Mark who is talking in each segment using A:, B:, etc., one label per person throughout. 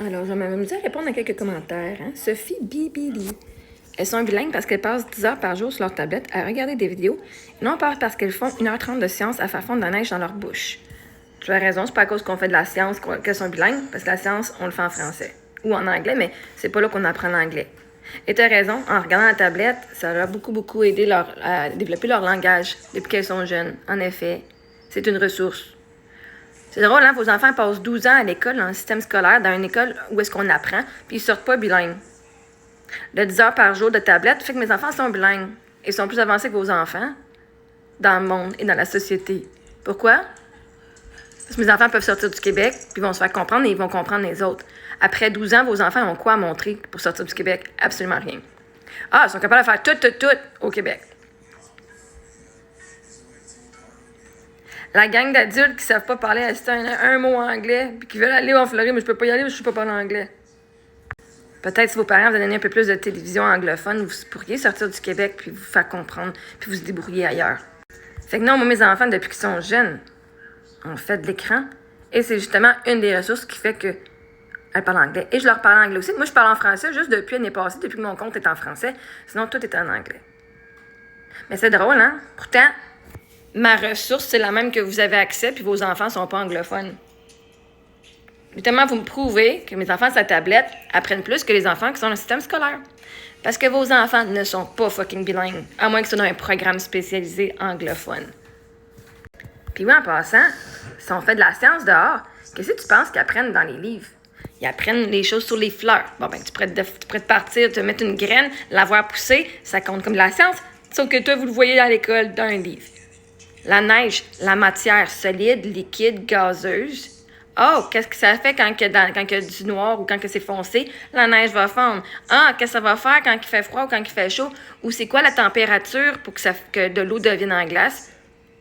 A: Alors, je vais m'amuser à répondre à quelques commentaires. Sophie Bibili. Elles sont bilingues parce qu'elles passent 10 heures par jour sur leur tablette à regarder des vidéos, et non pas parce qu'elles font 1h30 de science à faire fondre de la neige dans leur bouche. Tu as raison, c'est pas à cause qu'on fait de la science qu'elles sont bilingues, parce que la science, on le fait en français. Ou en anglais, mais c'est pas là qu'on apprend l'anglais. Et tu as raison, en regardant la tablette, ça leur a beaucoup aidé à développer leur langage depuis qu'elles sont jeunes. En effet, c'est une ressource. C'est drôle, hein? Vos enfants passent 12 ans à l'école, dans le système scolaire, dans une école où est-ce qu'on apprend, puis ils sortent pas bilingues. Le 10 heures par jour de tablette fait que mes enfants sont bilingues et sont plus avancés que vos enfants dans le monde et dans la société. Pourquoi? Parce que mes enfants peuvent sortir du Québec, puis vont se faire comprendre et ils vont comprendre les autres. Après 12 ans, vos enfants ont quoi à montrer pour sortir du Québec? Absolument rien. Ah, ils sont capables de faire tout au Québec. La gang d'adultes qui savent pas parler un mot anglais, puis qui veulent aller en Floride, mais je peux pas y aller parce que je sais pas parler anglais. Peut-être si vos parents vous donnaient un peu plus de télévision anglophone, vous pourriez sortir du Québec puis vous faire comprendre, puis vous débrouiller ailleurs. Fait que non, moi, mes enfants, depuis qu'ils sont jeunes, on fait de l'écran. Et c'est justement une des ressources qui fait que elles parlent anglais. Et je leur parle anglais aussi. Moi, je parle en français juste depuis l'année passée, depuis que mon compte est en français. Sinon, tout est en anglais. Mais c'est drôle, hein? Pourtant, ma ressource, c'est la même que vous avez accès, puis vos enfants sont pas anglophones. Justement, vous me prouvez que mes enfants sur la tablette apprennent plus que les enfants qui sont dans le système scolaire. Parce que vos enfants ne sont pas fucking bilingues, à moins que ce soit dans un programme spécialisé anglophone. Puis oui, en passant, si on fait de la science dehors, qu'est-ce que tu penses qu'ils apprennent dans les livres? Ils apprennent les choses sur les fleurs. Bon, ben, tu pourrais te partir, te mettre une graine, la voir pousser, ça compte comme de la science, sauf que toi, vous le voyez à l'école dans un livre. La neige, la matière solide, liquide, gazeuse. Oh, qu'est-ce que ça fait quand il y a du noir ou quand c'est foncé? La neige va fondre. Ah, qu'est-ce que ça va faire quand il fait froid ou quand il fait chaud? Ou c'est quoi la température pour que de l'eau devienne en glace?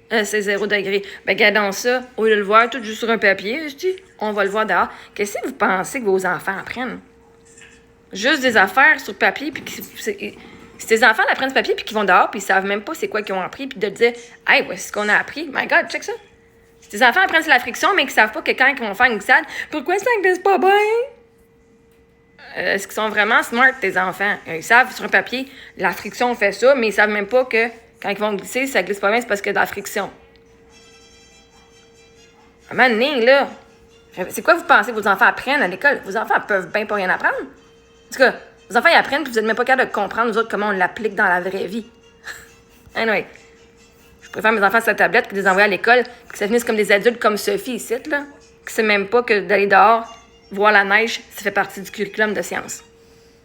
A: C'est 0 degré. Ben, regardons ça. Au lieu de le voir tout juste sur un papier, je dis, on va le voir dehors. Qu'est-ce que vous pensez que vos enfants apprennent? Juste des affaires sur papier, puis si tes enfants apprennent ce papier, puis qu'ils vont dehors, puis ils savent même pas c'est quoi qu'ils ont appris, puis de dire, hey, voici ce qu'on a appris. My God, check ça. Si tes enfants apprennent sur la friction, mais qu'ils savent pas que quand ils vont faire une glissade, pourquoi ça glisse pas bien? Est-ce qu'ils sont vraiment smart, tes enfants? Ils savent sur un papier, la friction fait ça, mais ils savent même pas que quand ils vont glisser, ça glisse pas bien, c'est parce qu'il y a de la friction. À un moment donné, là, c'est quoi vous pensez que vos enfants apprennent à l'école? Vos enfants peuvent bien pas rien apprendre. En tout cas, vos enfants, ils apprennent, puis vous n'êtes même pas capable de comprendre, nous autres, comment on l'applique dans la vraie vie. Anyway, je préfère mes enfants sur la tablette que de les envoyer à l'école, que ça finisse comme des adultes comme Sophie ici, là, qui sait même pas que d'aller dehors, voir la neige, ça fait partie du curriculum de sciences.